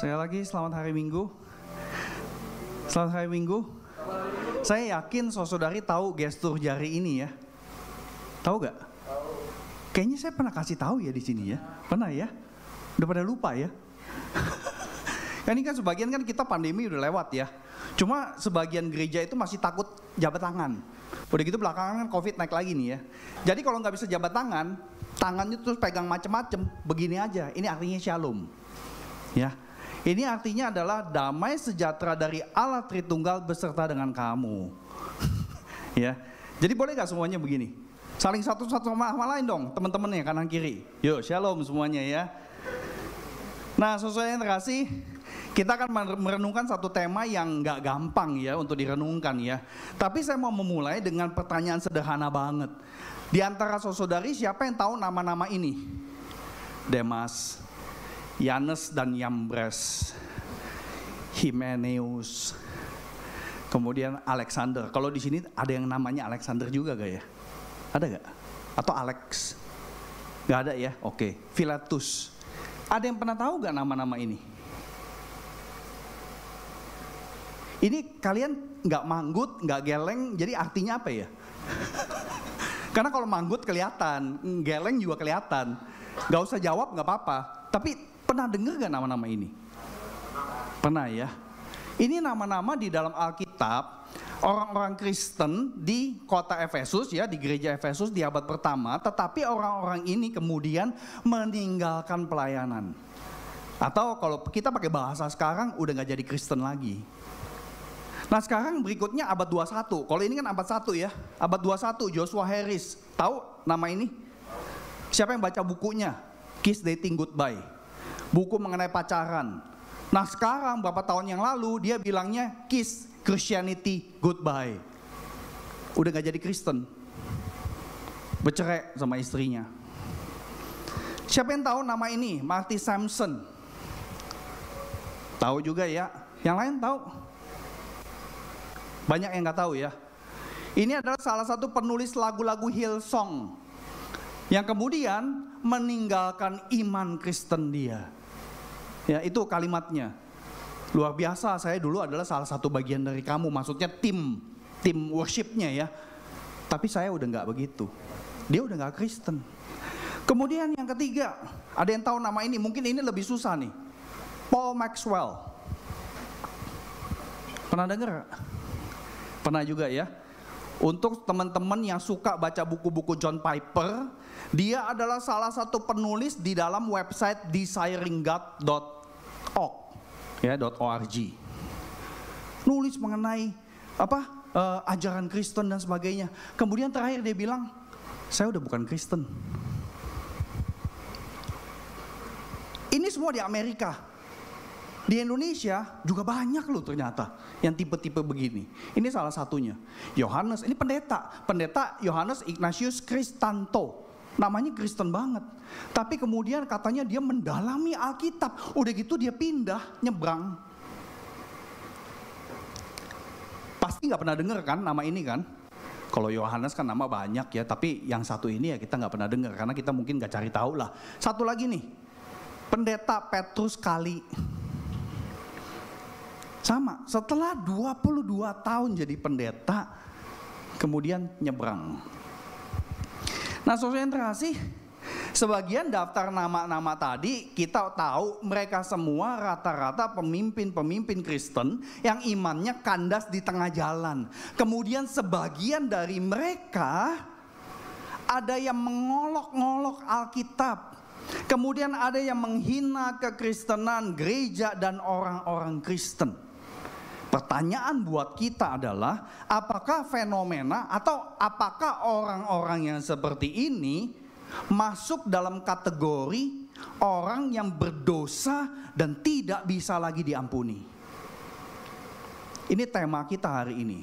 Sekali lagi selamat hari Minggu. Selamat hari Minggu. Saya yakin saudari tahu gestur jari ini ya. Tahu gak? Kayaknya saya pernah kasih tahu ya di sini ya. Pernah ya? Udah pada lupa ya? Ini kan sebagian kan kita pandemi udah lewat ya. Cuma sebagian gereja itu masih takut jabat tangan. Udah gitu belakangan kan COVID naik lagi nih ya. Jadi kalau nggak bisa jabat tangan, tangannya terus pegang macem-macem. Begini aja, ini artinya shalom. Ya, ini artinya adalah damai sejahtera dari Allah Tritunggal beserta dengan kamu. Ya, jadi boleh gak semuanya begini? Saling satu sama lain dong, teman-temannya kanan kiri. Yuk, shalom semuanya ya. Nah, sesuai yang terkasih, kita akan merenungkan satu tema yang gak gampang ya untuk direnungkan ya. Tapi saya mau memulai dengan pertanyaan sederhana banget. Di antara saudari siapa yang tahu nama-nama ini? Demas, Yanes dan Yambres, Himeneus, kemudian Alexander. Kalau di sini ada yang namanya Alexander juga gak ya? Ada gak? Atau Alex? Gak ada ya? Oke. Philetus. Ada yang pernah tahu gak nama-nama ini? Ini kalian gak manggut, gak geleng, jadi artinya apa ya? Karena kalau manggut kelihatan, geleng juga kelihatan. Gak usah jawab gak apa-apa. Tapi pernah dengar gak nama-nama ini? Pernah ya? Ini nama-nama di dalam Alkitab orang-orang Kristen di kota Efesus ya, di gereja Efesus di abad pertama. Tetapi orang-orang ini kemudian meninggalkan pelayanan. Atau kalau kita pakai bahasa sekarang udah gak jadi Kristen lagi. Nah sekarang berikutnya abad 21. Kalau ini kan abad 1 ya. Abad 21 Joshua Harris. Tahu nama ini? Siapa yang baca bukunya? Kiss Dating Goodbye. Buku mengenai pacaran. Nah sekarang beberapa tahun yang lalu dia bilangnya Kiss Christianity Goodbye. Udah gak jadi Kristen. Bercerai sama istrinya. Siapa yang tahu nama ini? Marty Sampson. Tahu juga ya. Yang lain tahu? Banyak yang gak tahu ya. Ini adalah salah satu penulis lagu-lagu Hillsong yang kemudian meninggalkan iman Kristen dia. Ya, itu kalimatnya. Luar biasa, saya dulu adalah salah satu bagian dari kamu, maksudnya tim worshipnya ya. Tapi saya udah nggak begitu. Dia udah nggak Kristen. Kemudian yang ketiga, ada yang tahu nama ini? Mungkin ini lebih susah nih. Paul Maxwell. Pernah dengar? Pernah juga ya. Untuk teman-teman yang suka baca buku-buku John Piper, dia adalah salah satu penulis di dalam website desiringgod.org ya, .org. Nulis mengenai ajaran Kristen dan sebagainya. Kemudian terakhir dia bilang, saya udah bukan Kristen. Ini semua di Amerika. Di Indonesia juga banyak loh ternyata yang tipe-tipe begini. Ini salah satunya. Yohanes, ini pendeta Yohanes Ignatius Kristanto. Namanya Kristen banget. Tapi kemudian katanya dia mendalami Alkitab. Udah gitu dia pindah, nyebrang. Pasti gak pernah dengar kan nama ini kan? Kalau Yohanes kan nama banyak ya. Tapi yang satu ini ya kita gak pernah dengar. Karena kita mungkin gak cari tahu lah. Satu lagi nih. Pendeta Petrus Kali. Sama, setelah 22 tahun jadi pendeta, kemudian nyebrang. Nah saudara yang terkasih, sebagian daftar nama-nama tadi kita tahu mereka semua rata-rata pemimpin-pemimpin Kristen yang imannya kandas di tengah jalan. Kemudian sebagian dari mereka ada yang mengolok-ngolok Alkitab. Kemudian ada yang menghina kekristenan, gereja dan orang-orang Kristen. Pertanyaan buat kita adalah, apakah fenomena atau apakah orang-orang yang seperti ini masuk dalam kategori orang yang berdosa dan tidak bisa lagi diampuni? Ini tema kita hari ini.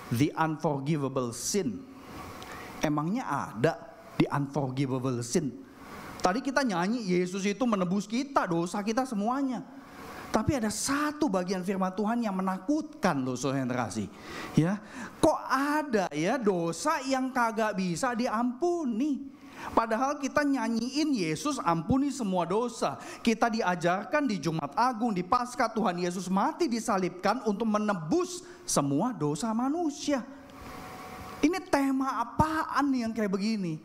The unforgivable sin. Emangnya ada the unforgivable sin? Tadi kita nyanyi Yesus itu menebus kita, dosa kita semuanya. Tapi ada satu bagian firman Tuhan yang menakutkan loh saudara yang terkasih. Ya, kok ada ya dosa yang kagak bisa diampuni? Padahal kita nyanyiin Yesus ampuni semua dosa. Kita diajarkan di Jumat Agung, di Paskah, Tuhan Yesus mati disalibkan untuk menebus semua dosa manusia. Ini tema apaan nih yang kayak begini?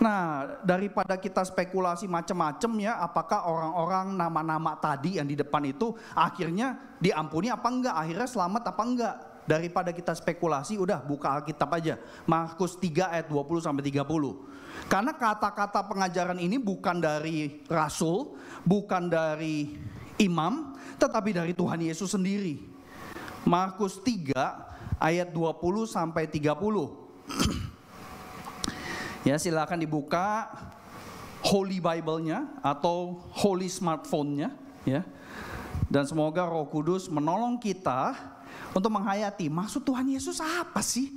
Nah, daripada kita spekulasi macam-macam ya, apakah orang-orang nama-nama tadi yang di depan itu akhirnya diampuni apa enggak, akhirnya selamat apa enggak? Daripada kita spekulasi, udah buka Alkitab aja. Markus 3 ayat 20 sampai 30. Karena kata-kata pengajaran ini bukan dari rasul, bukan dari imam, tetapi dari Tuhan Yesus sendiri. Markus 3 ayat 20 sampai 30. Ya, silakan dibuka Holy Bible-nya atau Holy Smartphone-nya ya. Dan semoga Roh Kudus menolong kita untuk menghayati maksud Tuhan Yesus apa sih?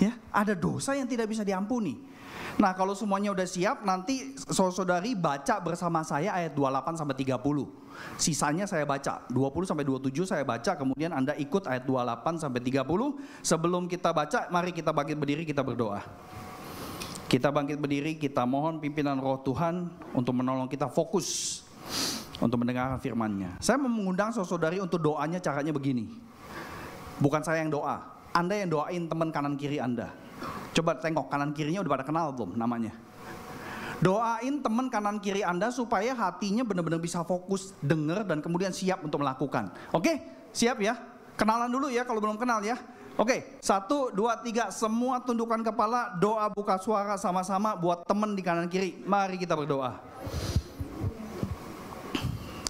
Ya, ada dosa yang tidak bisa diampuni. Nah, kalau semuanya udah siap, nanti saudari baca bersama saya ayat 28 sampai 30. Sisanya saya baca, 20 sampai 27 saya baca, kemudian Anda ikut ayat 28 sampai 30. Sebelum kita baca, mari kita bangkit berdiri, kita berdoa. Kita bangkit berdiri, kita mohon pimpinan Roh Tuhan untuk menolong kita fokus untuk mendengar firman-Nya. Saya mau mengundang saudari untuk doanya, caranya begini. Bukan saya yang doa, Anda yang doain teman kanan kiri Anda. Coba tengok kanan kirinya udah pada kenal belum namanya. Doain teman kanan kiri Anda supaya hatinya benar-benar bisa fokus, dengar dan kemudian siap untuk melakukan. Oke, siap ya? Kenalan dulu ya kalau belum kenal ya. Oke, 1, 2, 3, semua tundukkan kepala, doa buka suara sama-sama buat teman di kanan kiri. Mari kita berdoa.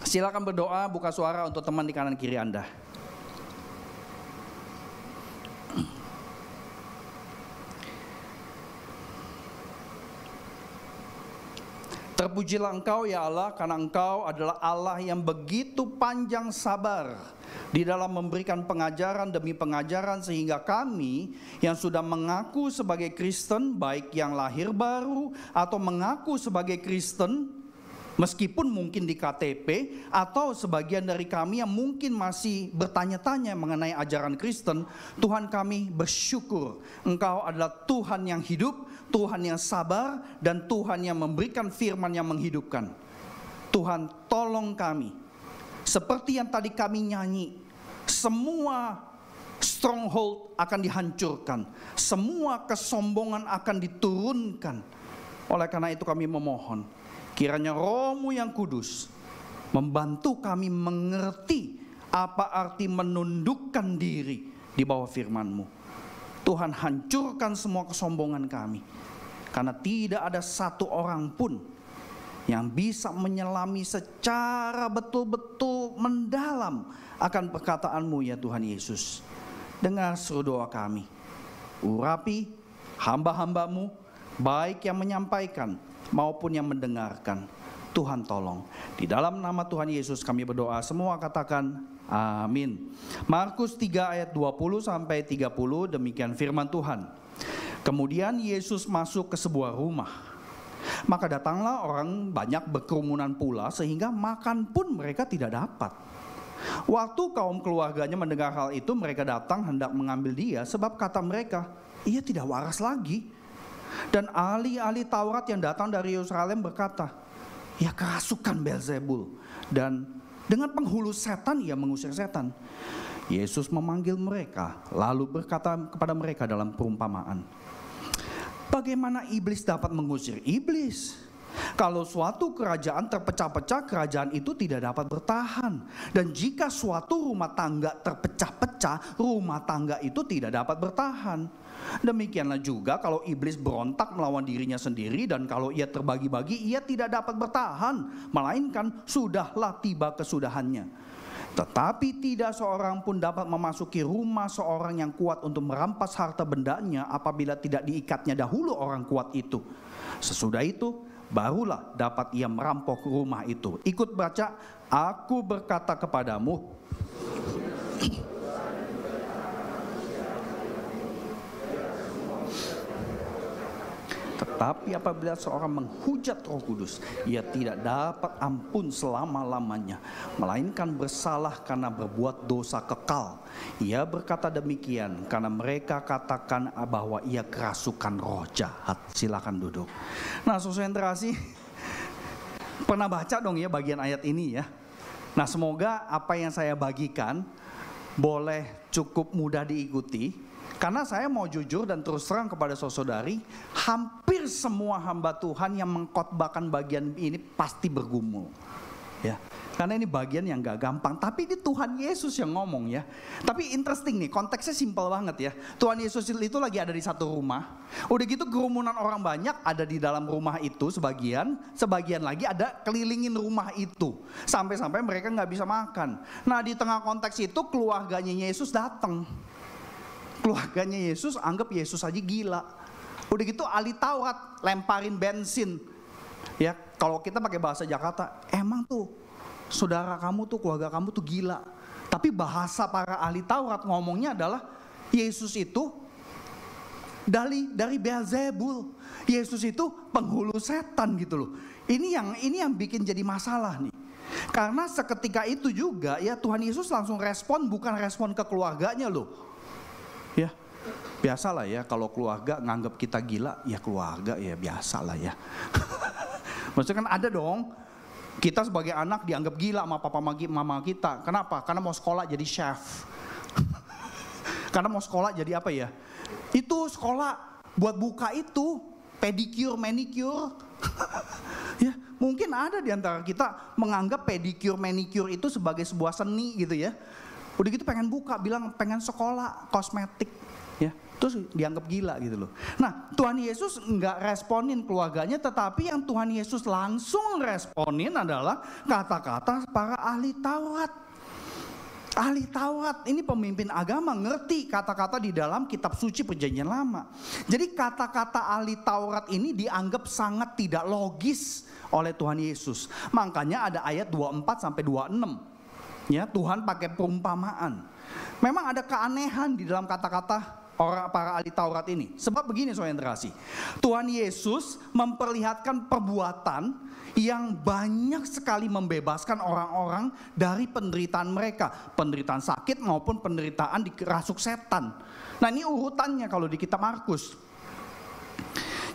Silakan berdoa buka suara untuk teman di kanan kiri Anda. Terpujilah Engkau ya Allah, karena Engkau adalah Allah yang begitu panjang sabar di dalam memberikan pengajaran demi pengajaran, sehingga kami yang sudah mengaku sebagai Kristen, baik yang lahir baru atau mengaku sebagai Kristen meskipun mungkin di KTP, atau sebagian dari kami yang mungkin masih bertanya-tanya mengenai ajaran Kristen, Tuhan kami bersyukur Engkau adalah Tuhan yang hidup, Tuhan yang sabar, dan Tuhan yang memberikan firman yang menghidupkan. Tuhan tolong kami, seperti yang tadi kami nyanyi, semua stronghold akan dihancurkan, semua kesombongan akan diturunkan. Oleh karena itu kami memohon, kiranya Roh-Mu yang kudus membantu kami mengerti apa arti menundukkan diri di bawah firman-Mu. Tuhan, hancurkan semua kesombongan kami, karena tidak ada satu orang pun yang bisa menyelami secara betul-betul mendalam akan perkataan-Mu ya Tuhan Yesus. Dengar seru doa kami, urapi hamba-hamba-Mu, baik yang menyampaikan maupun yang mendengarkan. Tuhan tolong. Di dalam nama Tuhan Yesus kami berdoa, semua katakan amin. Markus 3 ayat 20 sampai 30, demikian firman Tuhan. Kemudian Yesus masuk ke sebuah rumah. Maka datanglah orang banyak berkerumunan pula, sehingga makan pun mereka tidak dapat. Waktu kaum keluarganya mendengar hal itu, mereka datang hendak mengambil dia, sebab kata mereka, ia tidak waras lagi. Dan ahli-ahli Taurat yang datang dari Yerusalem berkata, ia kerasukan Beelzebul, dan dengan penghulu setan ia mengusir setan. Yesus memanggil mereka, lalu berkata kepada mereka dalam perumpamaan, bagaimana iblis dapat mengusir iblis? Kalau suatu kerajaan terpecah-pecah, kerajaan itu tidak dapat bertahan. Dan jika suatu rumah tangga terpecah-pecah, rumah tangga itu tidak dapat bertahan. Demikianlah juga kalau iblis berontak melawan dirinya sendiri, dan kalau ia terbagi-bagi, ia tidak dapat bertahan, melainkan sudahlah tiba kesudahannya. Tetapi tidak seorang pun dapat memasuki rumah seorang yang kuat untuk merampas harta bendanya apabila tidak diikatnya dahulu orang kuat itu. Sesudah itu barulah dapat ia merampok rumah itu. Ikut baca, aku berkata kepadamu, Tetapi apabila seorang menghujat Roh Kudus, ia tidak dapat ampun selama-lamanya, melainkan bersalah karena berbuat dosa kekal. Ia berkata demikian karena mereka katakan bahwa ia kerasukan roh jahat. Silakan duduk. Nah, saudara yang terkasih, pernah baca dong ya bagian ayat ini ya. Nah, semoga apa yang saya bagikan boleh cukup mudah diikuti. Karena saya mau jujur dan terus terang kepada saudari, hampir semua hamba Tuhan yang mengkhotbahkan bagian ini pasti bergumul. Ya, karena ini bagian yang gak gampang. Tapi ini Tuhan Yesus yang ngomong ya. Tapi interesting nih, konteksnya simpel banget ya. Tuhan Yesus itu lagi ada di satu rumah. Udah gitu kerumunan orang banyak ada di dalam rumah itu sebagian lagi ada kelilingin rumah itu. Sampai-sampai mereka gak bisa makan. Nah, di tengah konteks itu keluarganya Yesus datang. Keluarganya Yesus anggap Yesus aja gila. Udah gitu ahli Taurat lemparin bensin. Ya, kalau kita pakai bahasa Jakarta, emang tuh saudara kamu tuh, keluarga kamu tuh gila. Tapi bahasa para ahli Taurat ngomongnya adalah Yesus itu dari Beelzebul. Yesus itu penghulu setan gitu loh. Ini yang bikin jadi masalah nih. Karena seketika itu juga ya Tuhan Yesus langsung respon, bukan respon ke keluarganya loh. Ya, biasalah ya kalau keluarga nganggap kita gila, ya keluarga ya biasalah ya. Maksudnya kan ada dong, kita sebagai anak dianggap gila sama papa mama kita. Kenapa? Karena mau sekolah jadi chef. Karena mau sekolah jadi apa ya? Itu sekolah buat buka itu pedicure, manicure. Ya, mungkin ada di antara kita menganggap pedicure, manicure itu sebagai sebuah seni gitu ya. Udah gitu pengen buka, bilang pengen sekolah kosmetik, ya, terus dianggap gila gitu loh. Nah, Tuhan Yesus nggak responin keluarganya, tetapi yang Tuhan Yesus langsung responin adalah kata-kata para ahli Taurat. Ahli Taurat ini pemimpin agama ngerti kata-kata di dalam kitab suci Perjanjian Lama. Jadi kata-kata ahli Taurat ini dianggap sangat tidak logis oleh Tuhan Yesus. Makanya ada ayat 24 sampai 26. Ya, Tuhan pakai perumpamaan. Memang ada keanehan di dalam kata-kata para ahli Taurat ini. Sebab begini saudara yang terkasih, Tuhan Yesus memperlihatkan perbuatan yang banyak sekali membebaskan orang-orang dari penderitaan mereka, penderitaan sakit maupun penderitaan dirasuk setan. Nah, ini urutannya kalau di kitab Markus.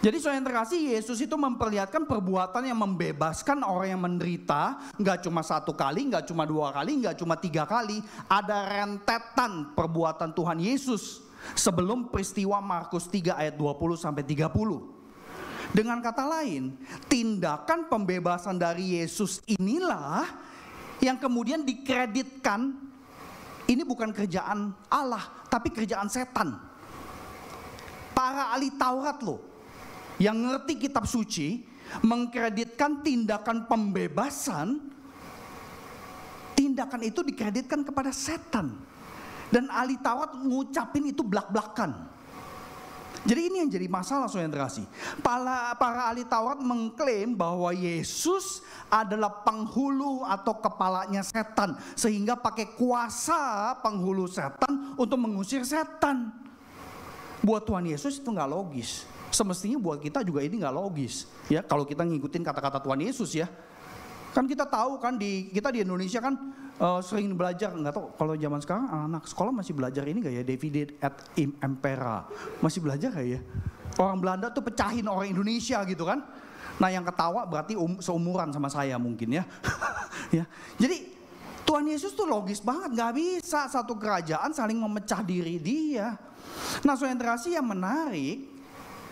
Jadi saudara yang terkasih, Yesus itu memperlihatkan perbuatan yang membebaskan orang yang menderita. Gak cuma satu kali, gak cuma dua kali, gak cuma tiga kali. Ada rentetan perbuatan Tuhan Yesus sebelum peristiwa Markus 3 ayat 20 sampai 30. Dengan kata lain, tindakan pembebasan dari Yesus inilah yang kemudian dikreditkan. Ini bukan kerjaan Allah, tapi kerjaan setan. Para ahli Taurat loh, yang ngerti kitab suci, mengkreditkan tindakan pembebasan, tindakan itu dikreditkan kepada setan. Dan ahli Taurat ngucapin itu belak-belakan. Jadi ini yang jadi masalah saudara yang terkasih. Para ahli Taurat mengklaim bahwa Yesus adalah penghulu atau kepalanya setan, sehingga pakai kuasa penghulu setan untuk mengusir setan. Buat Tuhan Yesus itu gak logis. Semestinya buat kita juga ini gak logis ya, kalau kita ngikutin kata-kata Tuhan Yesus ya. Kan kita tahu kan kita di Indonesia kan sering belajar, nggak tahu kalau zaman sekarang anak sekolah masih belajar ini gak ya, Divide et Impera, masih belajar gak ya? Orang Belanda tuh pecahin orang Indonesia gitu kan. Nah, yang ketawa berarti seumuran sama saya mungkin ya. Ya, jadi Tuhan Yesus tuh logis banget, gak bisa satu kerajaan saling memecah diri dia. Nah, saudara yang terkasih, yang menarik,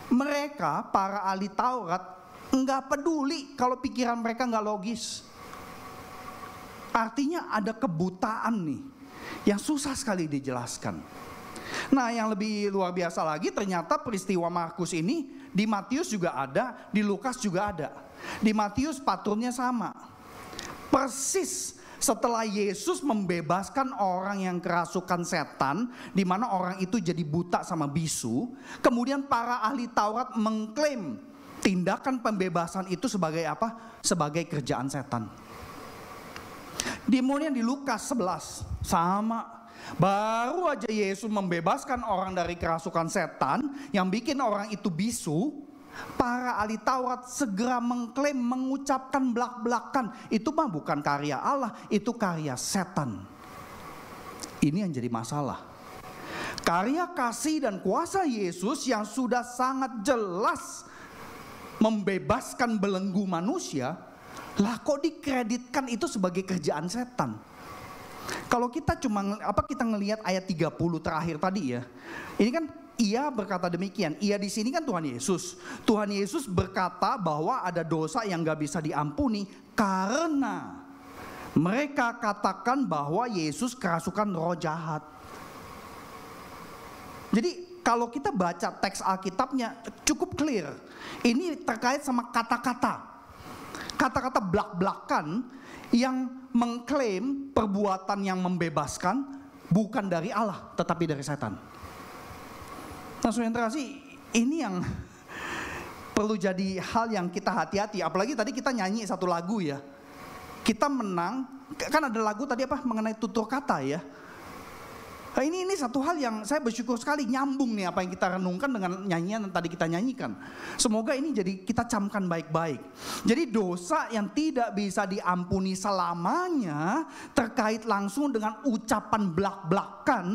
mereka para ahli Taurat nggak peduli kalau pikiran mereka nggak logis. Artinya ada kebutaan nih yang susah sekali dijelaskan. Nah, yang lebih luar biasa lagi, ternyata peristiwa Markus ini di Matius juga ada, di Lukas juga ada. Di Matius patternnya sama. Persis setelah Yesus membebaskan orang yang kerasukan setan, di mana orang itu jadi buta sama bisu, kemudian para ahli Taurat mengklaim tindakan pembebasan itu sebagai apa? Sebagai kerjaan setan. Kemudian di Lukas 11 sama, baru aja Yesus membebaskan orang dari kerasukan setan yang bikin orang itu bisu, para ahli Taurat segera mengklaim, mengucapkan belak-belakan, itu mah bukan karya Allah, itu karya setan. Ini yang jadi masalah. Karya kasih dan kuasa Yesus yang sudah sangat jelas membebaskan belenggu manusia, lah kok dikreditkan itu sebagai kerjaan setan. Kalau kita kita ngelihat ayat 30 terakhir tadi ya. Ini kan ia berkata demikian. Ia di sini kan Tuhan Yesus. Tuhan Yesus berkata bahwa ada dosa yang gak bisa diampuni karena mereka katakan bahwa Yesus kerasukan roh jahat. Jadi kalau kita baca teks Alkitabnya cukup clear. Ini terkait sama kata-kata. Kata-kata belak-belakan yang mengklaim perbuatan yang membebaskan bukan dari Allah tetapi dari setan. Nah, saudara kasih, ini yang perlu jadi hal yang kita hati-hati. Apalagi tadi kita nyanyi satu lagu ya. Kita menang, kan ada lagu tadi mengenai tutur kata ya. Nah, ini satu hal yang saya bersyukur sekali nyambung nih apa yang kita renungkan dengan nyanyian yang tadi kita nyanyikan. Semoga ini jadi kita camkan baik-baik. Jadi dosa yang tidak bisa diampuni selamanya terkait langsung dengan ucapan belak-belakan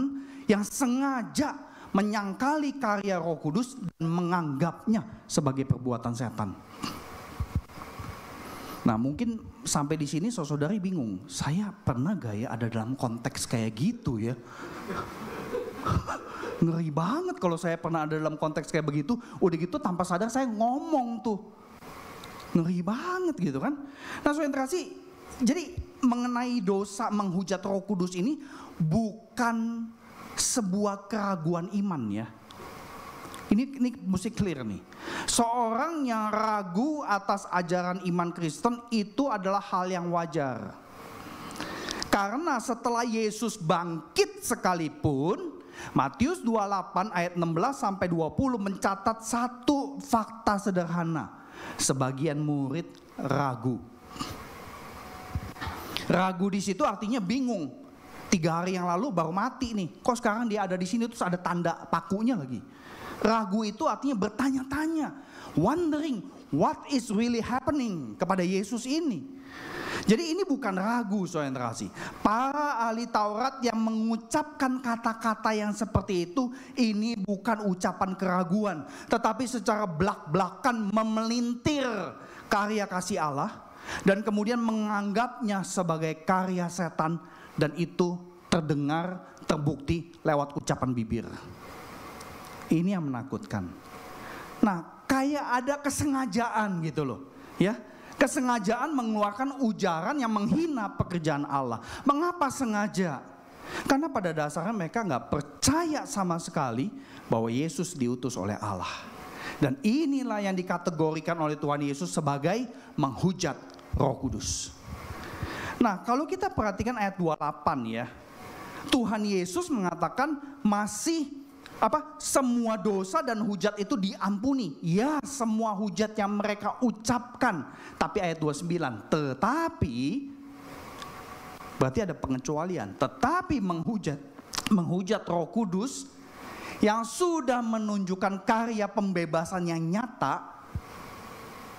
yang sengaja menyangkali karya Roh Kudus dan menganggapnya sebagai perbuatan setan. Nah, mungkin sampai di sini saudari bingung, saya pernah gak ya ada dalam konteks kayak gitu ya? Ngeri banget kalau saya pernah ada dalam konteks kayak begitu. Udah gitu tanpa sadar saya ngomong tuh. Ngeri banget gitu kan. Nah, saudara kasih, jadi mengenai dosa menghujat Roh Kudus ini bukan sebuah keraguan iman ya. Ini mesti clear nih. Seorang yang ragu atas ajaran iman Kristen itu adalah hal yang wajar. Karena setelah Yesus bangkit sekalipun, Matius 28 ayat 16 sampai 20 mencatat satu fakta sederhana. Sebagian murid ragu. Ragu di situ artinya bingung. 3 hari yang lalu baru mati nih. Kok sekarang dia ada di sini terus ada tanda pakunya lagi. Ragu itu artinya bertanya-tanya, wondering what is really happening kepada Yesus ini. Jadi ini bukan ragu, saudara kasih. Para ahli Taurat yang mengucapkan kata-kata yang seperti itu, ini bukan ucapan keraguan, tetapi secara belak-belakan memelintir karya kasih Allah dan kemudian menganggapnya sebagai karya setan, dan itu terdengar, terbukti lewat ucapan bibir. Ini yang menakutkan. Nah, kayak ada kesengajaan gitu loh, ya. Kesengajaan mengeluarkan ujaran yang menghina pekerjaan Allah. Mengapa sengaja? Karena pada dasarnya mereka nggak percaya sama sekali bahwa Yesus diutus oleh Allah. Dan inilah yang dikategorikan oleh Tuhan Yesus sebagai menghujat Roh Kudus. Nah, kalau kita perhatikan ayat 28 ya. Tuhan Yesus mengatakan semua dosa dan hujat itu diampuni. Ya, semua hujat yang mereka ucapkan. Tapi ayat 29, tetapi berarti ada pengecualian. Tetapi menghujat Roh Kudus yang sudah menunjukkan karya pembebasan yang nyata,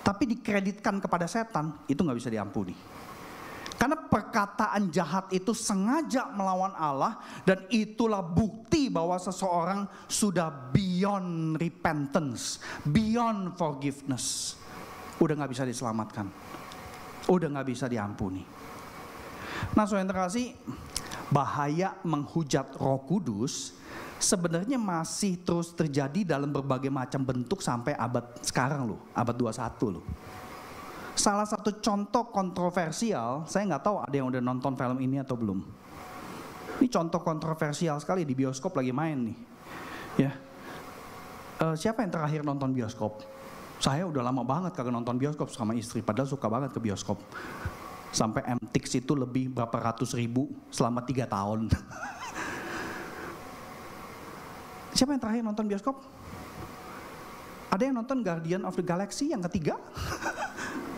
tapi dikreditkan kepada setan, itu gak bisa diampuni. Karena perkataan jahat itu sengaja melawan Allah, dan itulah bukti bahwa seseorang sudah beyond repentance, beyond forgiveness. Udah gak bisa diselamatkan, udah gak bisa diampuni. Nah, saudara kasih, bahaya menghujat Roh Kudus sebenarnya masih terus terjadi dalam berbagai macam bentuk sampai abad sekarang loh, abad 21 loh. Salah satu contoh kontroversial, saya nggak tahu ada yang udah nonton film ini atau belum. Ini contoh kontroversial sekali, di bioskop lagi main nih. Ya, siapa yang terakhir nonton bioskop? Saya udah lama banget kagak nonton bioskop sama istri, padahal suka banget ke bioskop. Sampai MTX itu lebih berapa ratus ribu selama 3 tahun. Siapa yang terakhir nonton bioskop? Ada yang nonton Guardian of the Galaxy yang ketiga?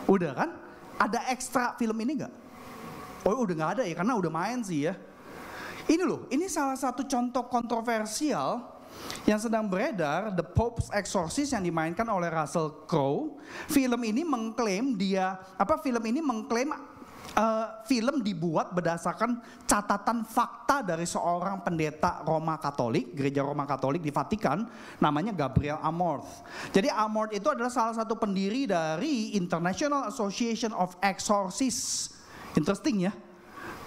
Udah kan? Ada ekstra film ini gak? Oh, udah gak ada ya, karena udah main sih ya. Ini loh, ini salah satu contoh kontroversial yang sedang beredar, The Pope's Exorcist yang dimainkan oleh Russell Crowe. Film ini mengklaim film dibuat berdasarkan catatan fakta dari seorang pendeta Roma Katolik, gereja Roma Katolik di Vatikan, namanya Gabriel Amorth. Jadi Amorth itu adalah salah satu pendiri dari International Association of Exorcists. Interesting ya.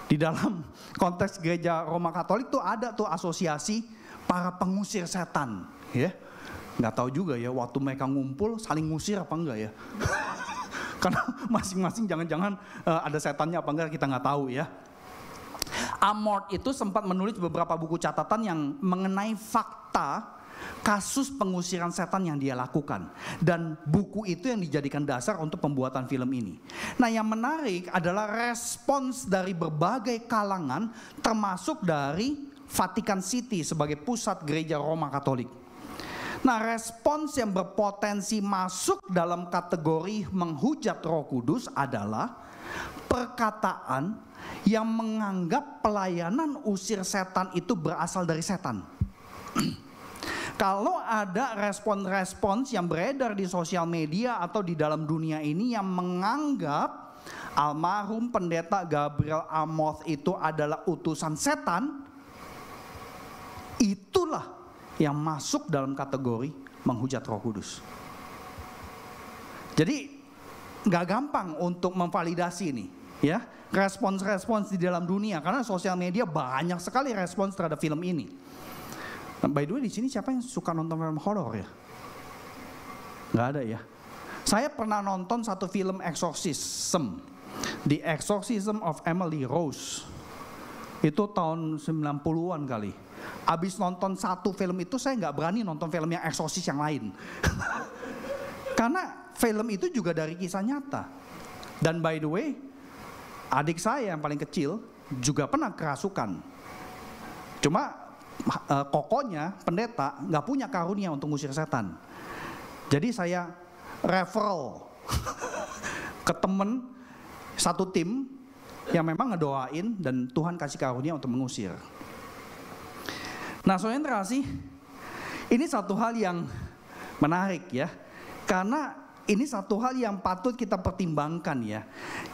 Di dalam konteks gereja Roma Katolik tuh ada tuh asosiasi para pengusir setan, ya. Nggak tahu juga ya waktu mereka ngumpul saling ngusir apa enggak ya. Karena masing-masing jangan-jangan ada setannya apa enggak kita nggak tahu ya. Amorth itu sempat menulis beberapa buku catatan yang mengenai fakta kasus pengusiran setan yang dia lakukan. Dan buku itu yang dijadikan dasar untuk pembuatan film ini. Nah, yang menarik adalah respons dari berbagai kalangan termasuk dari Vatican City sebagai pusat gereja Roma Katolik. Nah, respons yang berpotensi masuk dalam kategori menghujat Roh Kudus adalah perkataan yang menganggap pelayanan usir setan itu berasal dari setan. Kalau ada respons-respons yang beredar di sosial media atau di dalam dunia ini yang menganggap almarhum pendeta Gabriel Amorth itu adalah utusan setan, itulah yang masuk dalam kategori menghujat Roh Kudus. Jadi nggak gampang untuk memvalidasi ini, ya, respons-respons di dalam dunia karena sosial media banyak sekali respons terhadap film ini. Nah, by the way, di sini siapa yang suka nonton film horor ya? Nggak ada ya. Saya pernah nonton satu film exorcism, The Exorcism of Emily Rose. Itu tahun 90-an kali. Abis nonton satu film itu saya nggak berani nonton film yang eksorsis yang lain. Karena film itu juga dari kisah nyata. Dan by the way, adik saya yang paling kecil juga pernah kerasukan. Cuma kokonya pendeta nggak punya karunia untuk ngusir setan. Jadi saya referral ke temen satu tim yang memang ngedoain dan Tuhan kasih karunia untuk mengusir. Nah, saudara kasih, ini satu hal yang menarik ya, karena ini satu hal yang patut kita pertimbangkan ya.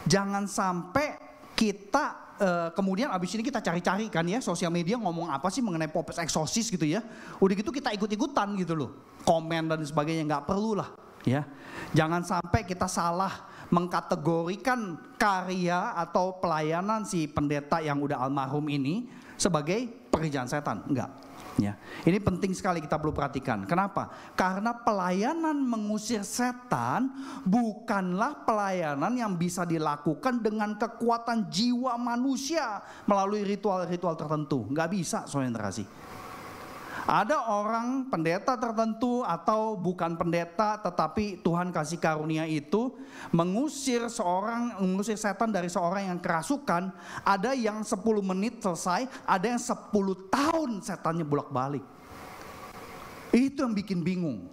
Jangan sampai kita kemudian abis ini kita cari-cari kan ya, sosial media ngomong apa sih mengenai Pope's Exorcist gitu ya. Udah gitu kita ikut-ikutan gitu loh, komen dan sebagainya, nggak perlu lah ya. Jangan sampai kita salah mengkategorikan karya atau pelayanan si pendeta yang udah almarhum ini sebagai pekerjaan setan, enggak. Ya, ini penting sekali kita perlu perhatikan. Kenapa? Karena pelayanan mengusir setan bukanlah pelayanan yang bisa dilakukan dengan kekuatan jiwa manusia melalui ritual-ritual tertentu. Enggak bisa, saudara kasih. Ada orang pendeta tertentu atau bukan pendeta tetapi Tuhan kasih karunia itu mengusir setan dari seorang yang kerasukan. Ada yang 10 menit selesai, ada yang 10 tahun setannya bolak-balik. Itu yang bikin bingung.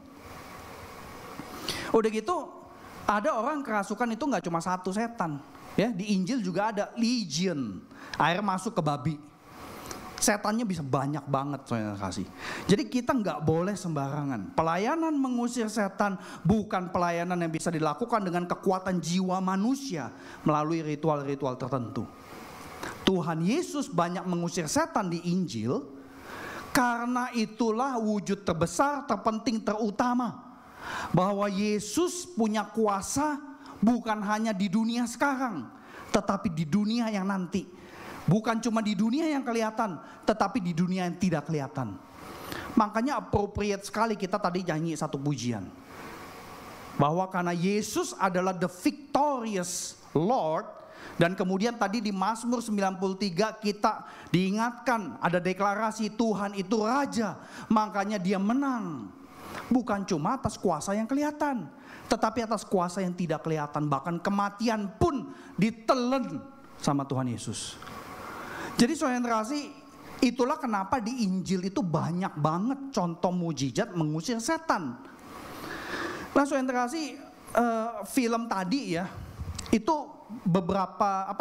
Udah gitu ada orang kerasukan itu gak cuma satu setan ya. Di Injil juga ada legion, air masuk ke babi. Setannya bisa banyak banget, saudara kasih. Jadi kita nggak boleh sembarangan. Pelayanan mengusir setan bukan pelayanan yang bisa dilakukan dengan kekuatan jiwa manusia melalui ritual-ritual tertentu. Tuhan Yesus banyak mengusir setan di Injil, karena itulah wujud terbesar, terpenting, terutama bahwa Yesus punya kuasa bukan hanya di dunia sekarang, tetapi di dunia yang nanti. Bukan cuma di dunia yang kelihatan, tetapi di dunia yang tidak kelihatan. Makanya appropriate sekali kita tadi nyanyi satu pujian. Bahwa karena Yesus adalah the victorious Lord. Dan kemudian tadi di Mazmur 93 kita diingatkan ada deklarasi Tuhan itu Raja. Makanya dia menang. Bukan cuma atas kuasa yang kelihatan, tetapi atas kuasa yang tidak kelihatan. Bahkan kematian pun ditelen sama Tuhan Yesus. Jadi saudara kasih, itulah kenapa di Injil itu banyak banget contoh mujizat mengusir setan. Nah saudara kasih, film tadi ya, itu beberapa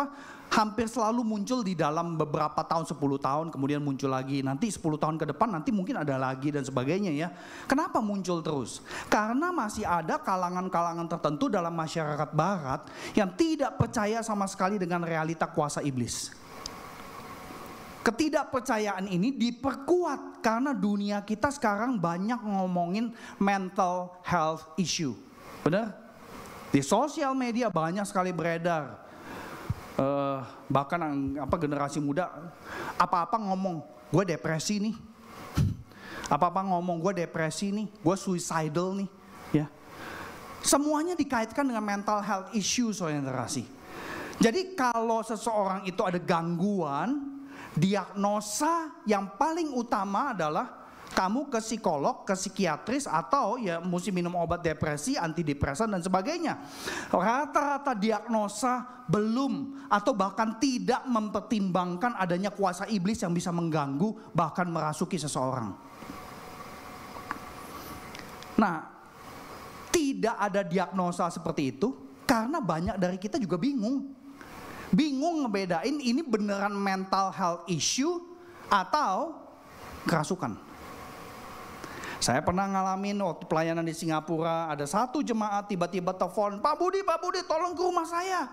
hampir selalu muncul di dalam beberapa tahun, 10 tahun, kemudian muncul lagi. Nanti 10 tahun ke depan, nanti mungkin ada lagi dan sebagainya ya. Kenapa muncul terus? Karena masih ada kalangan-kalangan tertentu dalam masyarakat barat yang tidak percaya sama sekali dengan realita kuasa iblis. Ketidakpercayaan ini diperkuat karena dunia kita sekarang banyak ngomongin mental health issue. Benar? Di sosial media banyak sekali beredar. Bahkan generasi muda apa-apa ngomong gue depresi nih, apa-apa ngomong gue depresi nih, gue suicidal nih, ya. Semuanya dikaitkan dengan mental health issue, saudara kasih. Jadi kalau seseorang itu ada gangguan, diagnosa yang paling utama adalah kamu ke psikolog, ke psikiatris, atau ya mesti minum obat depresi, antidepresan dan sebagainya. Rata-rata diagnosa belum atau bahkan tidak mempertimbangkan adanya kuasa iblis yang bisa mengganggu bahkan merasuki seseorang. Nah, tidak ada diagnosa seperti itu karena banyak dari kita juga bingung. Bingung ngebedain ini beneran mental health issue atau kerasukan. Saya pernah ngalamin waktu pelayanan di Singapura, ada satu jemaat tiba-tiba telepon, Pak Budi, tolong ke rumah saya.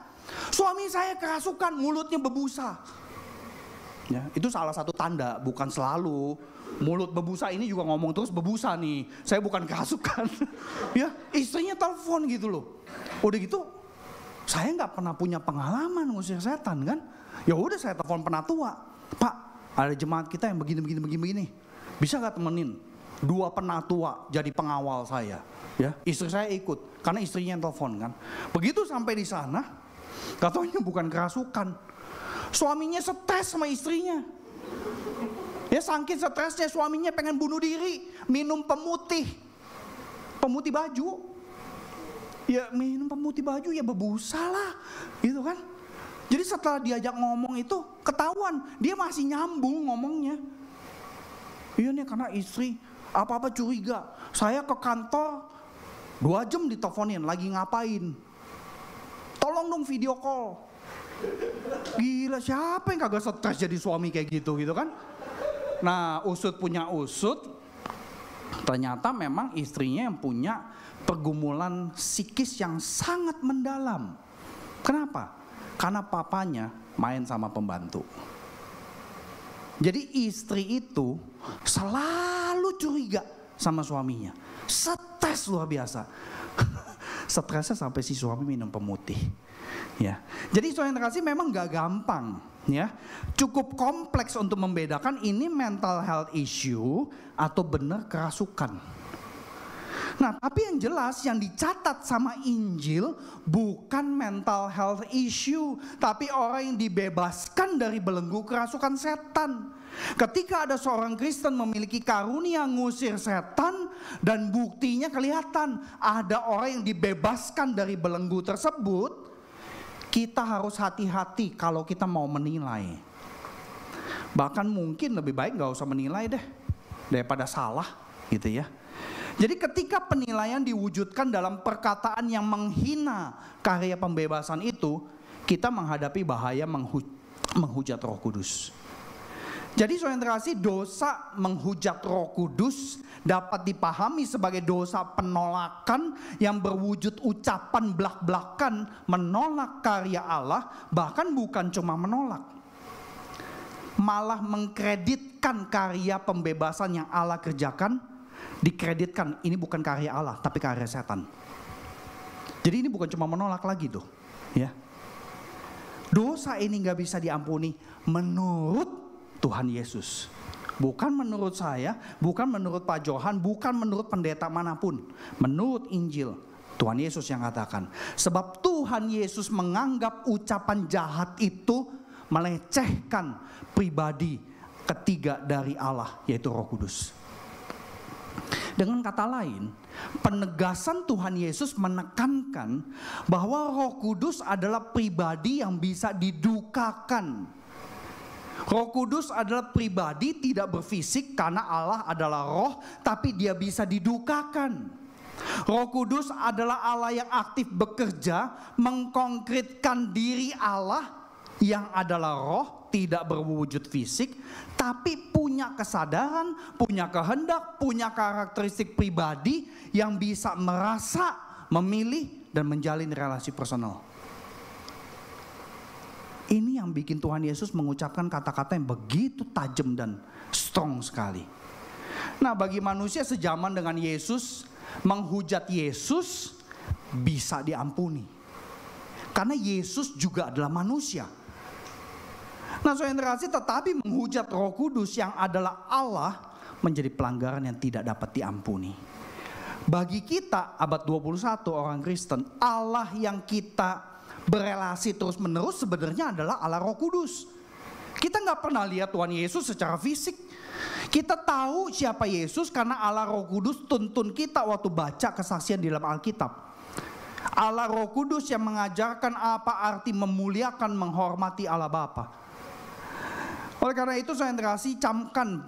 Suami saya kerasukan, mulutnya berbusa. Ya, itu salah satu tanda, bukan selalu. Mulut berbusa ini juga ngomong terus berbusa nih. Saya bukan kerasukan. Ya, istrinya telepon gitu loh. Udah gitu, saya nggak pernah punya pengalaman ngusir setan kan. Ya udah saya telepon penatua. Pak, ada jemaat kita yang begini. Bisa nggak temenin? 2 penatua jadi pengawal saya, ya. Istri saya ikut karena istrinya yang telepon kan. Begitu sampai di sana, katanya bukan kerasukan, suaminya stres sama istrinya. Ya saking stresnya suaminya pengen bunuh diri, minum pemutih baju. Ya minum pemutih baju ya berbusa lah, gitu kan. Jadi setelah diajak ngomong itu ketahuan dia masih nyambung ngomongnya. Iya nih karena istri apa-apa curiga. Saya ke kantor 2 jam diteleponin, lagi ngapain? Tolong dong video call. Gila, siapa yang kagak stres jadi suami kayak gitu kan? Nah, usut punya usut. Ternyata memang istrinya yang punya pergumulan psikis yang sangat mendalam. Kenapa? Karena papanya main sama pembantu. Jadi istri itu selalu curiga sama suaminya. Stres luar biasa. Stresnya sampai si suami minum pemutih. Ya. Jadi saudara kasih memang gak gampang. Ya. Cukup kompleks untuk membedakan ini mental health issue atau benar kerasukan. Nah, tapi yang jelas yang dicatat sama Injil bukan mental health issue, tapi orang yang dibebaskan dari belenggu kerasukan setan. Ketika ada seorang Kristen memiliki karunia ngusir setan dan buktinya kelihatan ada orang yang dibebaskan dari belenggu tersebut, kita harus hati-hati kalau kita mau menilai. Bahkan mungkin lebih baik gak usah menilai deh daripada salah gitu ya. Jadi ketika penilaian diwujudkan dalam perkataan yang menghina karya pembebasan itu, kita menghadapi bahaya menghujat Roh Kudus. Jadi saudara kasih, dosa menghujat Roh Kudus dapat dipahami sebagai dosa penolakan yang berwujud ucapan blak-blakan menolak karya Allah, bahkan bukan cuma menolak, malah mengkreditkan karya pembebasan yang Allah kerjakan. Dikreditkan ini bukan karya Allah tapi karya setan. Jadi ini bukan cuma menolak lagi tuh, ya. Dosa ini nggak bisa diampuni menurut Tuhan Yesus, bukan menurut saya, bukan menurut Pak Johan, bukan menurut pendeta manapun, menurut Injil. Tuhan Yesus yang katakan. Sebab Tuhan Yesus menganggap ucapan jahat itu melecehkan pribadi ketiga dari Allah, yaitu Roh Kudus. Dengan kata lain, penegasan Tuhan Yesus menekankan bahwa Roh Kudus adalah pribadi yang bisa didukakan. Roh Kudus adalah pribadi tidak berfisik karena Allah adalah roh, tapi dia bisa didukakan. Roh Kudus adalah Allah yang aktif bekerja, mengkonkretkan diri Allah yang adalah roh, tidak berwujud fisik, tapi punya kesadaran, punya kehendak, punya karakteristik pribadi yang bisa merasa, memilih, dan menjalin relasi personal. Ini yang bikin Tuhan Yesus mengucapkan kata-kata yang begitu tajam dan strong sekali. Nah, bagi manusia sejaman dengan Yesus, menghujat Yesus bisa diampuni. Karena Yesus juga adalah manusia. Nah, saudara kasih, tetapi menghujat Roh Kudus yang adalah Allah menjadi pelanggaran yang tidak dapat diampuni. Bagi kita abad 21 orang Kristen, Allah yang kita berelasi terus menerus sebenarnya adalah Allah Roh Kudus. Kita gak pernah lihat Tuhan Yesus secara fisik. Kita tahu siapa Yesus karena Allah Roh Kudus tuntun kita waktu baca kesaksian di dalam Alkitab. Allah Roh Kudus yang mengajarkan apa arti memuliakan, menghormati Allah Bapa. Oleh karena itu saya kasih camkan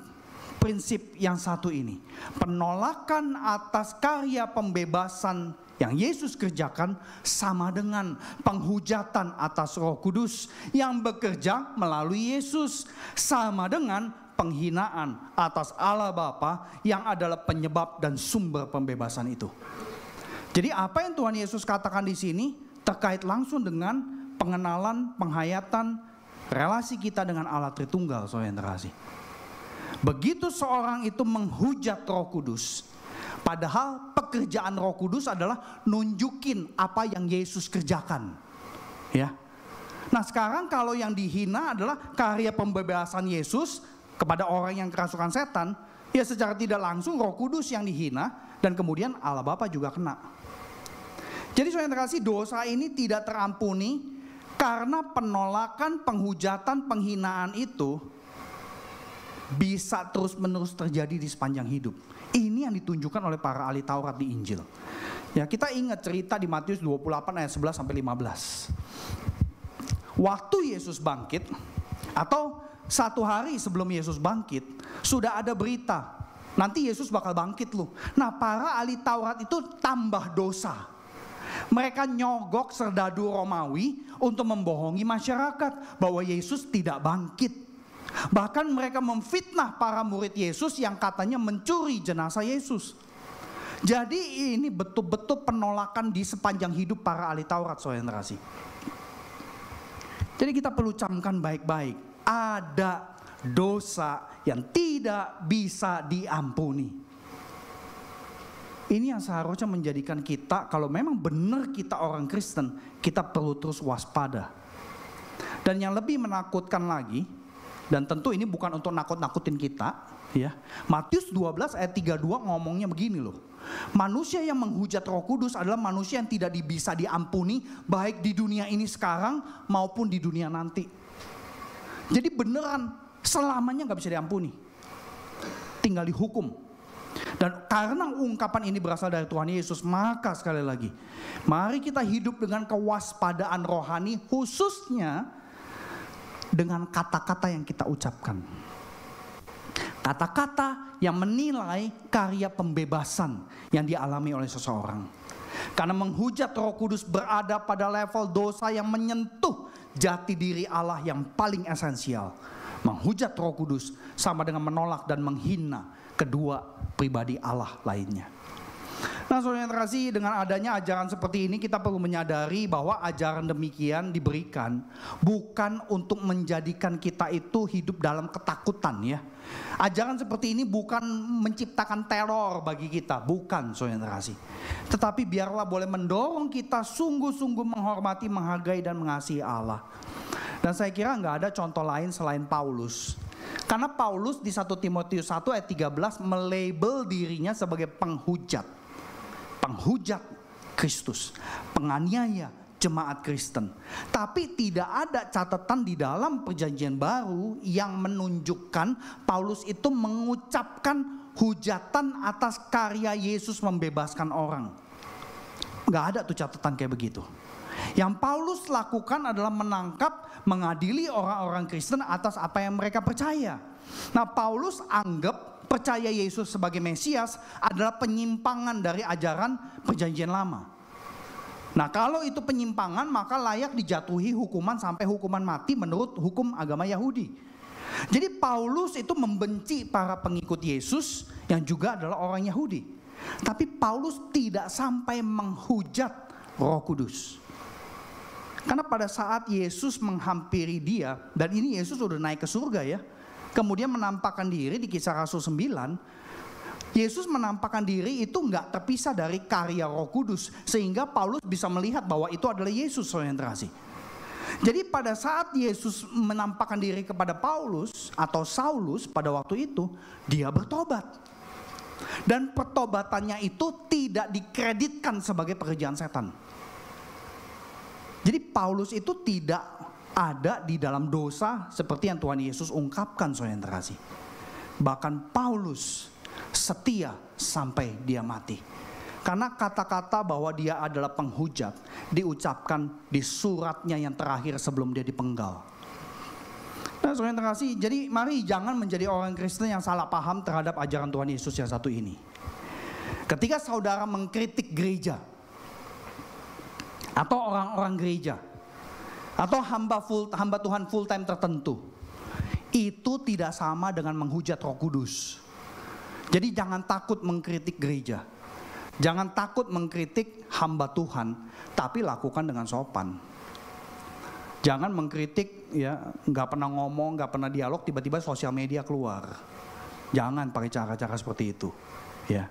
prinsip yang satu ini. Penolakan atas karya pembebasan yang Yesus kerjakan sama dengan penghujatan atas Roh Kudus yang bekerja melalui Yesus. Sama dengan penghinaan atas Allah Bapa yang adalah penyebab dan sumber pembebasan itu. Jadi apa yang Tuhan Yesus katakan di sini terkait langsung dengan pengenalan, penghayatan relasi kita dengan Allah Tritunggal, saudara yang terkasih. Begitu seorang itu menghujat Roh Kudus, padahal pekerjaan Roh Kudus adalah nunjukin apa yang Yesus kerjakan. Ya. Nah, sekarang kalau yang dihina adalah karya pembebasan Yesus kepada orang yang kerasukan setan, ya secara tidak langsung Roh Kudus yang dihina dan kemudian Allah Bapa juga kena. Jadi saudara yang terkasih, dosa ini tidak terampuni karena penolakan, penghujatan, penghinaan itu bisa terus-menerus terjadi di sepanjang hidup. Ini yang ditunjukkan oleh para ahli Taurat di Injil. Ya, kita ingat cerita di Matius 28 ayat 11 sampai 15. Waktu Yesus bangkit atau satu hari sebelum Yesus bangkit, sudah ada berita nanti Yesus bakal bangkit loh. Nah, para ahli Taurat itu tambah dosa. Mereka nyogok serdadu Romawi untuk membohongi masyarakat bahwa Yesus tidak bangkit. Bahkan mereka memfitnah para murid Yesus yang katanya mencuri jenazah Yesus. Jadi ini betul-betul penolakan di sepanjang hidup para ahli Taurat, saudara yang terkasih. Jadi kita perlu camkan baik-baik. Ada dosa yang tidak bisa diampuni. Ini yang seharusnya menjadikan kita, kalau memang benar kita orang Kristen, kita perlu terus waspada. Dan yang lebih menakutkan lagi, dan tentu ini bukan untuk nakut-nakutin kita, ya. Matius 12 ayat 32 ngomongnya begini loh. Manusia yang menghujat Roh Kudus adalah manusia yang tidak bisa diampuni, baik di dunia ini sekarang maupun di dunia nanti. Jadi beneran selamanya gak bisa diampuni, tinggal dihukum. Dan karena ungkapan ini berasal dari Tuhan Yesus, maka sekali lagi, mari kita hidup dengan kewaspadaan rohani, khususnya dengan kata-kata yang kita ucapkan. Kata-kata yang menilai karya pembebasan yang dialami oleh seseorang. Karena menghujat Roh Kudus berada pada level dosa yang menyentuh jati diri Allah yang paling esensial. Menghujat Roh Kudus sama dengan menolak dan menghina kedua pribadi Allah lainnya. Nah, saudara yang terkasih, dengan adanya ajaran seperti ini kita perlu menyadari bahwa ajaran demikian diberikan bukan untuk menjadikan kita itu hidup dalam ketakutan, ya. Ajaran seperti ini bukan menciptakan teror bagi kita, bukan, saudara yang terkasih. Tetapi biarlah boleh mendorong kita sungguh-sungguh menghormati, menghargai dan mengasihi Allah. Dan saya kira nggak ada contoh lain selain Paulus. Karena Paulus di 1 Timotius 1 ayat 13 melabel dirinya sebagai penghujat Kristus, penganiaya jemaat Kristen. Tapi tidak ada catatan di dalam perjanjian baru yang menunjukkan Paulus itu mengucapkan hujatan atas karya Yesus membebaskan orang. Gak ada tuh catatan kayak begitu. Yang Paulus lakukan adalah menangkap, mengadili orang-orang Kristen atas apa yang mereka percaya. Nah, Paulus anggap percaya Yesus sebagai Mesias adalah penyimpangan dari ajaran perjanjian lama. Nah kalau itu penyimpangan maka layak dijatuhi hukuman sampai hukuman mati menurut hukum agama Yahudi. Jadi Paulus itu membenci para pengikut Yesus yang juga adalah orang Yahudi. Tapi Paulus tidak sampai menghujat Roh Kudus. Karena pada saat Yesus menghampiri dia, dan ini Yesus sudah naik ke surga ya. Kemudian menampakkan diri di Kisah Rasul 9. Yesus menampakkan diri itu nggak terpisah dari karya Roh Kudus. Sehingga Paulus bisa melihat bahwa itu adalah Yesus, saudara yang terkasih. Jadi pada saat Yesus menampakkan diri kepada Paulus atau Saulus pada waktu itu, dia bertobat. Dan pertobatannya itu tidak dikreditkan sebagai pekerjaan setan. Jadi Paulus itu tidak ada di dalam dosa seperti yang Tuhan Yesus ungkapkan, saudara yang terkasih. Bahkan Paulus setia sampai dia mati. Karena kata-kata bahwa dia adalah penghujat diucapkan di suratnya yang terakhir sebelum dia dipenggal. Nah, saudara yang terkasih, jadi mari jangan menjadi orang Kristen yang salah paham terhadap ajaran Tuhan Yesus yang satu ini. Ketika saudara mengkritik gereja atau orang-orang gereja atau hamba Tuhan full time tertentu, itu tidak sama dengan menghujat Roh Kudus. Jadi jangan takut mengkritik gereja, jangan takut mengkritik hamba Tuhan, tapi lakukan dengan sopan. Jangan mengkritik ya, nggak pernah ngomong, nggak pernah dialog, tiba-tiba sosial media keluar. Jangan pakai cara-cara seperti itu. Ya.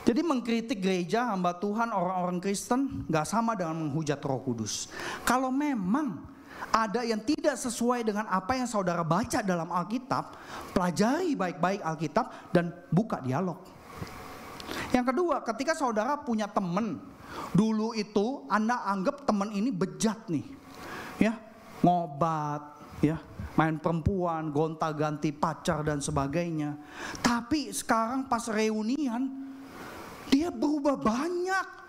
Jadi mengkritik gereja, hamba Tuhan, orang-orang Kristen nggak sama dengan menghujat Roh Kudus. Kalau memang ada yang tidak sesuai dengan apa yang saudara baca dalam Alkitab, pelajari baik-baik Alkitab dan buka dialog. Yang kedua, ketika saudara punya teman, dulu itu Anda anggap teman ini bejat nih, ya, ngobat, ya, main perempuan, gonta-ganti pacar dan sebagainya. Tapi sekarang pas reunian, dia berubah banyak.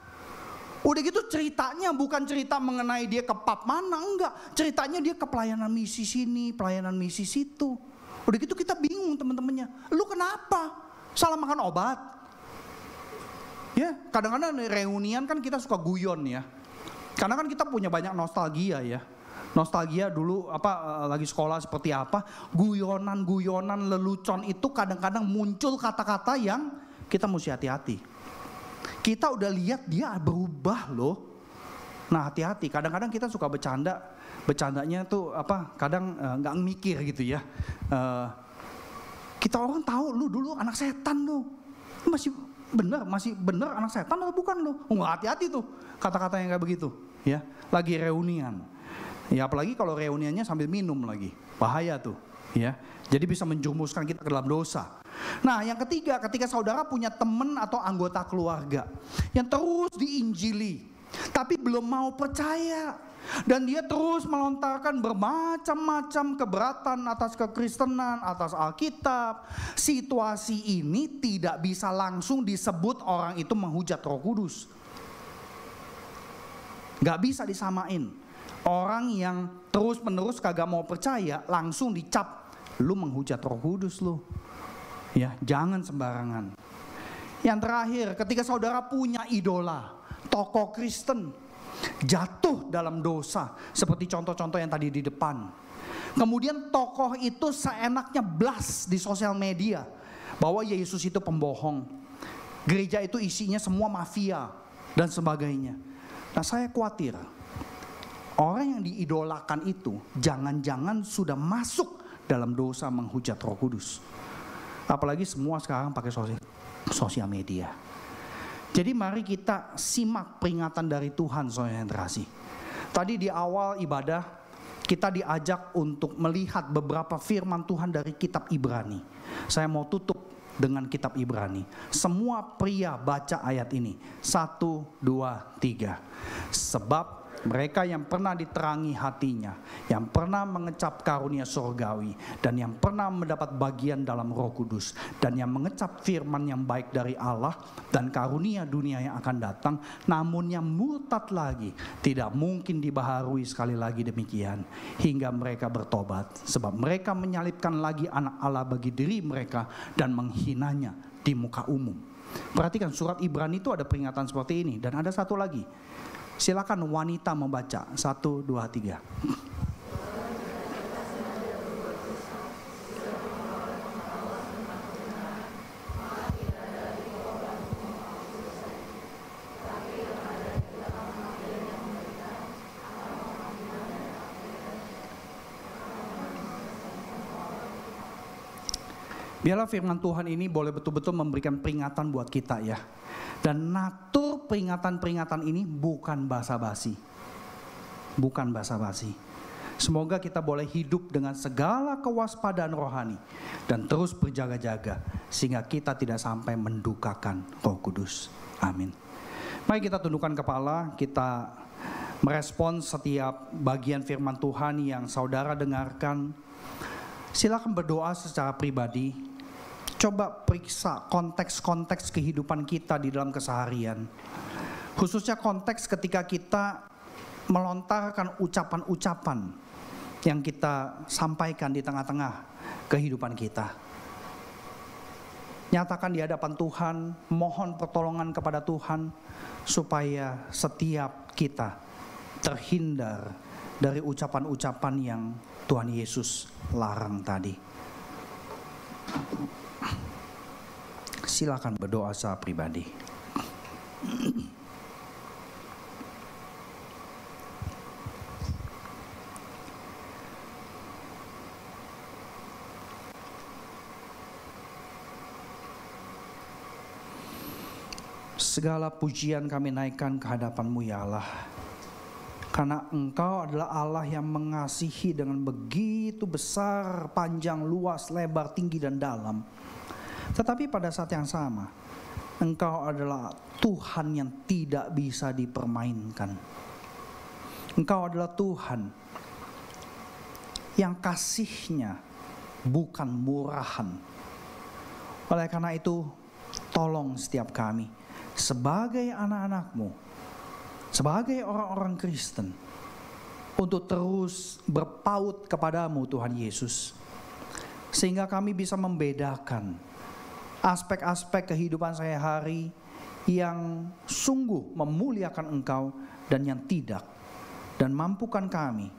Udah gitu ceritanya bukan cerita mengenai dia ke pub mana, enggak. Ceritanya dia ke pelayanan misi sini, pelayanan misi situ. Udah gitu kita bingung teman-temannya. Lu kenapa? Salah makan obat? Ya, kadang-kadang reunian kan kita suka guyon ya. Karena kan kita punya banyak nostalgia ya. Nostalgia dulu lagi sekolah seperti apa, guyonan-guyonan lelucon itu kadang-kadang muncul kata-kata yang kita mesti hati-hati. Kita udah lihat dia berubah loh. Nah hati-hati, kadang-kadang kita suka bercandanya tuh kadang nggak mikir gitu ya. Kita orang tahu lu dulu anak setan lu, masih bener anak setan atau bukan lu? Hati-hati tuh kata-kata yang kayak begitu ya. Lagi reunian, ya apalagi kalau reuniannya sambil minum lagi, bahaya tuh ya. Jadi bisa menjurumuskan kita ke dalam dosa. Nah yang ketiga, ketika saudara punya teman atau anggota keluarga yang terus diinjili tapi belum mau percaya, dan dia terus melontarkan bermacam-macam keberatan atas kekristenan, atas Alkitab, situasi ini tidak bisa langsung disebut orang itu menghujat Roh Kudus. Gak bisa disamain. Orang yang terus-menerus kagak mau percaya langsung dicap, lu menghujat Roh Kudus lu. Ya, jangan sembarangan. Yang terakhir, ketika saudara punya idola, tokoh Kristen, jatuh dalam dosa, seperti contoh-contoh yang tadi di depan. Kemudian tokoh itu seenaknya blast di sosial media, bahwa Yesus itu pembohong, gereja itu isinya semua mafia, dan sebagainya. Nah saya khawatir, orang yang diidolakan itu, jangan-jangan sudah masuk dalam dosa menghujat Roh Kudus. Apalagi semua sekarang pakai sosial media. Jadi mari kita simak peringatan dari Tuhan, saudara yang terkasih. Tadi di awal ibadah kita diajak untuk melihat beberapa firman Tuhan dari kitab Ibrani. Saya mau tutup dengan kitab Ibrani. Semua pria baca ayat ini. 1, 2, 3. Sebab mereka yang pernah diterangi hatinya, yang pernah mengecap karunia surgawi, dan yang pernah mendapat bagian dalam Roh Kudus, dan yang mengecap firman yang baik dari Allah dan karunia dunia yang akan datang, namun yang murtad lagi, tidak mungkin dibaharui sekali lagi demikian, hingga mereka bertobat, sebab mereka menyalibkan lagi anak Allah bagi diri mereka dan menghinanya di muka umum. Perhatikan surat Ibrani itu ada peringatan seperti ini, dan ada satu lagi. Silakan wanita membaca. 1, 2, 3. Biarlah firman Tuhan ini boleh betul-betul memberikan peringatan buat kita ya. Dan natur peringatan-peringatan ini bukan basa-basi. Bukan basa-basi. Semoga kita boleh hidup dengan segala kewaspadaan rohani dan terus berjaga-jaga sehingga kita tidak sampai mendukakan Roh Kudus. Amin. Mari kita tundukkan kepala, kita merespons setiap bagian firman Tuhan yang saudara dengarkan. Silakan berdoa secara pribadi. Coba periksa konteks-konteks kehidupan kita di dalam keseharian. Khususnya konteks ketika kita melontarkan ucapan-ucapan yang kita sampaikan di tengah-tengah kehidupan kita. Nyatakan di hadapan Tuhan, mohon pertolongan kepada Tuhan supaya setiap kita terhindar dari ucapan-ucapan yang Tuhan Yesus larang tadi. Silakan berdoa secara pribadi. Segala pujian kami naikkan ke hadapan-Mu ya Allah. Karena Engkau adalah Allah yang mengasihi dengan begitu besar, panjang, luas, lebar, tinggi dan dalam. Tetapi pada saat yang sama, Engkau adalah Tuhan yang tidak bisa dipermainkan. Engkau adalah Tuhan yang kasih-Nya bukan murahan. Oleh karena itu, tolong setiap kami sebagai anak-anak-Mu, sebagai orang-orang Kristen, untuk terus berpaut kepadamu Tuhan Yesus. Sehingga kami bisa membedakan aspek-aspek kehidupan sehari-hari yang sungguh memuliakan Engkau dan yang tidak. Dan mampukan kami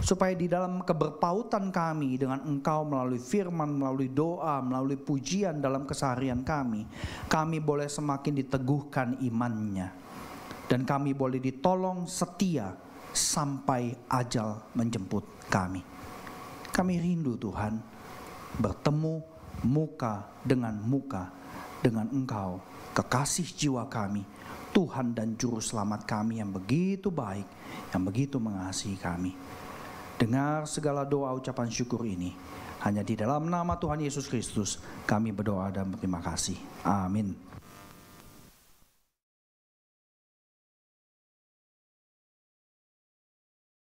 supaya di dalam keberpautan kami dengan Engkau melalui firman, melalui doa, melalui pujian dalam keseharian kami boleh semakin diteguhkan imannya. Dan kami boleh ditolong setia sampai ajal menjemput kami. Kami rindu Tuhan bertemu muka dengan Engkau, kekasih jiwa kami, Tuhan dan Juru Selamat kami yang begitu baik, yang begitu mengasihi kami. Dengar segala doa ucapan syukur ini, hanya di dalam nama Tuhan Yesus Kristus kami berdoa dan berterima kasih. Amin.